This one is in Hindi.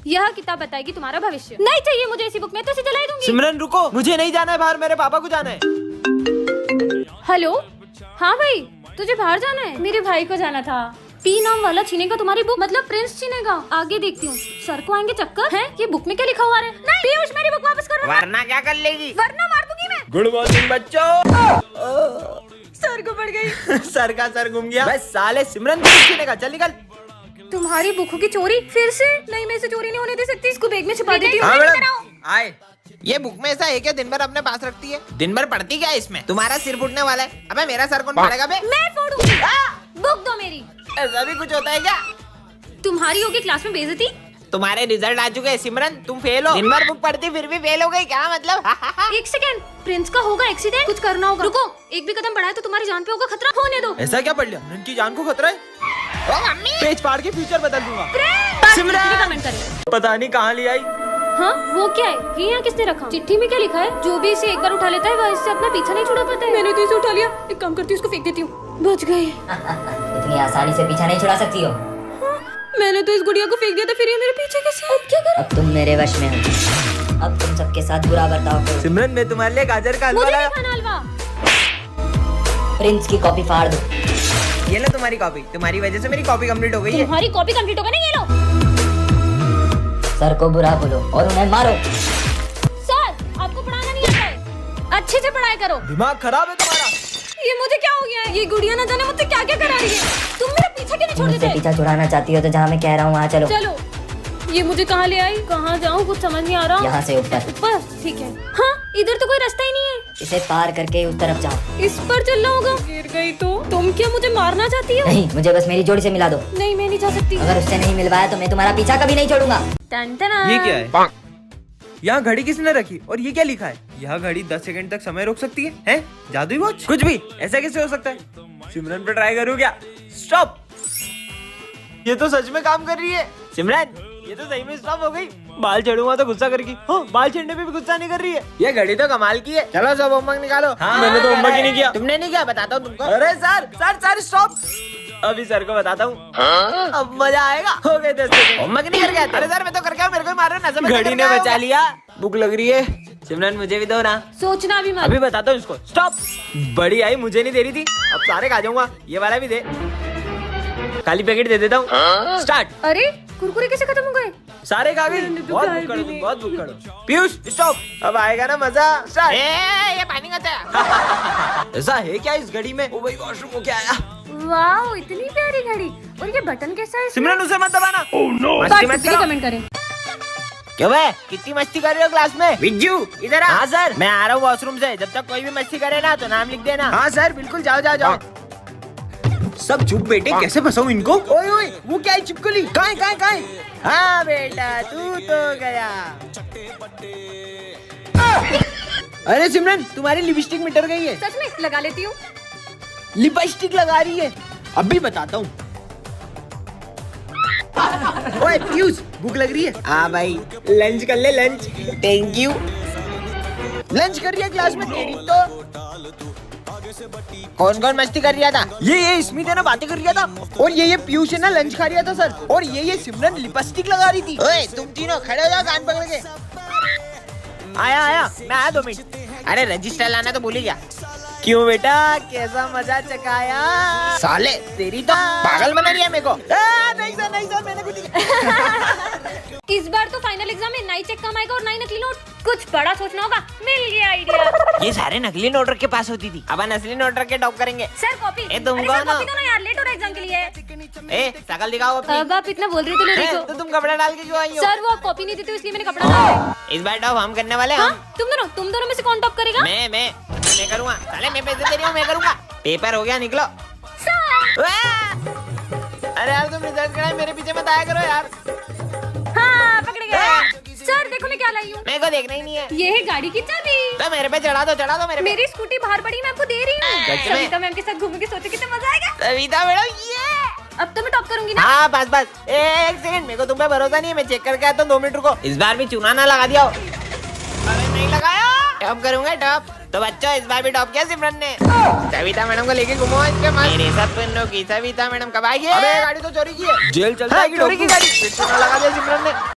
यह किताब बताएगी तुम्हारा भविष्य। नहीं चाहिए मुझे ऐसी बुक, मैं तो इसे जला दूंगी। सिमरन रुको, मुझे नहीं जाना है बाहर, मेरे पापा को जाना है। हेलो, हाँ भाई, तुझे बाहर जाना है? मेरे भाई को जाना था। पी नाम वाला छीनेगा तुम्हारी बुक, मतलब प्रिंस छीनेगा। आगे देखती हूँ, सर को आएंगे चक्कर है। ये बुक में क्या लिखा हुआ है? नहीं पीयूष, मेरी बुक वापस करो। वरना क्या कर लेगी? वरना मार दूंगी मैं। गुड मॉर्निंग बच्चों। सर को पड़ गई। सर का सर घूम गया। बस साले सिमरन को छीनेगा, चल निकल। तुम्हारी बुकों की चोरी फिर से? नहीं, मैं इसे चोरी नहीं होने दे सकती। इसको बैग में छुपा देती हूँ। हाँ मैडम, आए। ये बुक में ऐसा है क्या दिन भर अपने पास रखती है? दिन भर पढ़ती क्या है इसमें? तुम्हारा सिर फूटने वाला है। अबे मेरा सर कौन फाड़ेगा बे? मैं फोड़ूंगी। बुक दो मेरी। ऐसा भी कुछ होता है क्या? तुम्हारी होगी क्लास में बेइज्जती। तुम्हारे रिजल्ट आ चुके हैं सिमरन, तुम फेल हो। दिन भर बुक पढ़ती फिर भी फेल हो गई, क्या मतलब? एक सेकंड, प्रिंस का होगा एक्सीडेंट, कुछ करना होगा। रुको, एक भी कदम बढ़ाए तो तुम्हारी जान पे होगा खतरा। होने दो। ऐसा क्या पढ़ लिया? उनकी जान को खतरा है। ओ मम्मी, पेज फाड़ के फ्यूचर बदल दूंगा। सिमरन कमेंट करें। पता नहीं कहाँ ले आई। हाँ, वो क्या है? ये यहाँ किसने रखा? चिट्ठी में क्या लिखा है? जो भी इसे एक बार उठा लेता है वह इससे अपना पीछा नहीं छुड़ा पाता है। मैंने तो इसे उठा लिया। एक काम करती हूँ, इसको फेंक देती हूँ। बच गए। इतनी आसानी से पीछा नहीं छुड़ा सकती हो। मैंने तो इस गुड़िया को फेंक दिया था, फिर ये मेरे पीछे कैसे? अब क्या करूं? अब तुम मेरे वश में हो। अब तुम सबके साथ बुरा बर्ताव करो। सिमरन, मैं तुम्हारे लिए गाजर का हलवा मुझे लाया। नहीं खाना हलवा। प्रिंस की कॉपी फाड़ दो। ये लो तुम्हारी कॉपी। तुम्हारी वजह से मेरी कॉपी कंप्लीट हो गई है। तुम्हारी कॉपी कंप्लीट हो गई ना? ये लो। सर को बुरा बोलो और उन्हें मारो। सर, आपको पढ़ाना नहीं आता है? अच्छे से पढ़ाई करो। दिमाग खराब है तुम्हारा। ये मुझे क्या हो गया है? ये गुड़िया ना जाने मुझसे क्या क्या करा रही है। तुम मेरा पीछा क्यों नहीं छोड़ मुझसे देते? पीछा छुड़ाना चाहती हो तो जहाँ मैं कह रहा हूँ वहाँ चलो। चलो। ये मुझे कहाँ ले आई? कहाँ जाऊँ कुछ समझ नहीं आ रहा। यहाँ से ऊपर। ऊपर, ठीक है। हाँ, इधर तो कोई रास्ता ही नहीं है। इसे पार करके उस तरफ जाओ। इस पर चलना होगा। गिर गई तो? तुम क्या मुझे मारना चाहती हो? नहीं, मुझे बस मेरी जोड़ी से मिला दो। नहीं, मैं नहीं जा सकती। अगर उससे नहीं मिलवाया तो मैं तुम्हारा पीछा कभी नहीं छोड़ूंगा। ये क्या है? यहाँ घड़ी किसने रखी और ये क्या लिखा है? यह घड़ी 10 सेकंड तक समय रोक सकती है? हैं? जादुई वॉच? कुछ भी, ऐसा कैसे हो सकता है? सिमरन पे ट्राई करूँ क्या? स्टॉप! ये तो सच में काम कर रही है। सिमरन, ये तो सही में स्टॉप हो गई। बाल चढ़ूंगा तो गुस्सा करेगी। हाँ, बाल छेड़ने पे भी गुस्सा नहीं कर रही है। ये घड़ी तो कमाल की है। चलो सब होमवर्क निकालो। हाँ, मैंने तो होमवर्क ही नहीं किया। तुमने नहीं किया? बताता हूँ तुमको। अरे सर स्टॉप! अभी सर को बताता हूँ। अब मजा आएगा। हो गए 10 सेकंड। होमवर्क नहीं करके आते? अरे सर मैं तो करके आऊँ, मेरे को मार रहे हो। घड़ी ने बचा लिया। भूख लग रही है। सिमरन, मुझे भी दो ना। सोचना भी मत। अभी बताता हूँ इसको। स्टॉप! बड़ी आई, मुझे नहीं दे रही थी, अब सारे खा जाऊंगा। ये वाला भी दे। खाली पैकेट दे देता हूँ। स्टार्ट। अरे, कुरकुरे कैसे खत्म हो गए? सारे खा गई। बहुत भूख तुम, बहुत भूख। पीयूष स्टॉप! अब आएगा ना मजा। स्टार्ट। ये पानी का था। ऐसा है क्या इस घड़ी में? ओ भाई, वॉशरूम हो क्या आया? वाह, इतनी प्यारी घड़ी। और ये बटन कैसा है? सिमरन, उसे मत दबाना। मस्ती मत करो। कमेंट करें। क्यों बे? कितनी मस्ती कर रहे हो क्लास में? विज्जू, इधर आ। हाँ सर। मैं आ रहा हूँ वॉशरूम से। जब तक कोई भी मस्ती करे ना तो नाम लिख देना। हाँ सर, बिल्कुल। जाओ जाओ जाओ। सब चुप बेटे, कैसे फंसाऊं इनको? ओए ओए, वो क्या है? छिपकली कहाँ है? हाँ बेटा, तू तो गया। अरे सिमरन, तुम्हारी लिपस्टिक मिटर गई है। सच में लगा लेती हूँ। लिपस्टिक लगा रही है। अभी बताता हूँ। ओए पीयूष, भूख लग रही है? हाँ भाई, लंच कर ले, लंच। Thank you. लंच कर रही है क्लास में तेरी तो। कौन कौन मस्ती कर रहा था? ये स्मित है ना, बातें कर रहा था। और ये पीयूष है ना, लंच खा रहा था सर। और ये सिमरन लिपस्टिक लगा रही थी। ओए तुम तीनों खड़े हो जाओ, कान पकड़ के। आया, मैं आया 2 मिनट। अरे रजिस्टर लाना तो भूल ही गया। क्यों बेटा, कैसा मजा चकाया? साले तेरी तो पागल बना रही है मेरे को। नहीं सर, मैंने कुछ नहीं। इस बार तो फाइनल एग्जाम में 9 चेक कम आएगा और 9 नकली नोट। कुछ बड़ा सोचना होगा। मिल गया आइडिया। ये सारे नकली नोटर के पास होती थी, अब असली नोटर के टॉप करेंगे। Sir copy. ए, तुम अरे कौन सर हो? कॉपी दो ना यार, लेट हो रहा है एग्जाम के लिए। ए शकल दिखाओ अपनी। अब आप इतना बोल रहे थे, लो देखो। तो तुम कपड़ा डाल के क्यों आई हो? सर वो कॉपी नहीं देते इसलिए मैंने कपड़ा डाला। इस बार टॉप हम करने वाले हैं। हाँ, तुम दोनों में से कौन टॉप करेगा? मैं करूँगा। साले मैं पैसे दे रही हूँ, मैं करूँगा। पेपर हो गया, निकलो। अरे यार तुम रिजल्ट कराए, मेरे पीछे मत आया करो यार। हाँ, पकड़ गए। सर देखो मैं क्या लाई हूँ। मेरे को देखना ही नहीं है। ये है गाड़ी की चाबी। तो मेरे पे चढ़ा दो मेरे पे। मेरी स्कूटी बाहर पड़ी, मैं आपको दे रही हूँ। सच में? सविता मैम के साथ घूमूंगी, सोचो कितना मजा आएगा। सविता मैडम, ये अब तो मैं टॉप करूंगी ना। हाँ बस एक सेकंड, मेरे को तुम पे भरोसा नहीं है। मैं चेक करके आता हूँ, 2 मिनट रुको। इस बार भी चूना ना लगा दिया हो। अरे नहीं लगाया। टॉप करूंगा टॉप। तो बच्चों इस बार भी टॉप किया सिमरन ने। सविता मैडम को लेके घूमो इसके मस्त। मेरे सपनों की सविता मैडम कब आएगी? अबे गाड़ी तो चोरी की है। जेल चलता है कि चोरी की डॉक्टर? गाड़ी। फिर चूना लगा दिया सिमरन ने।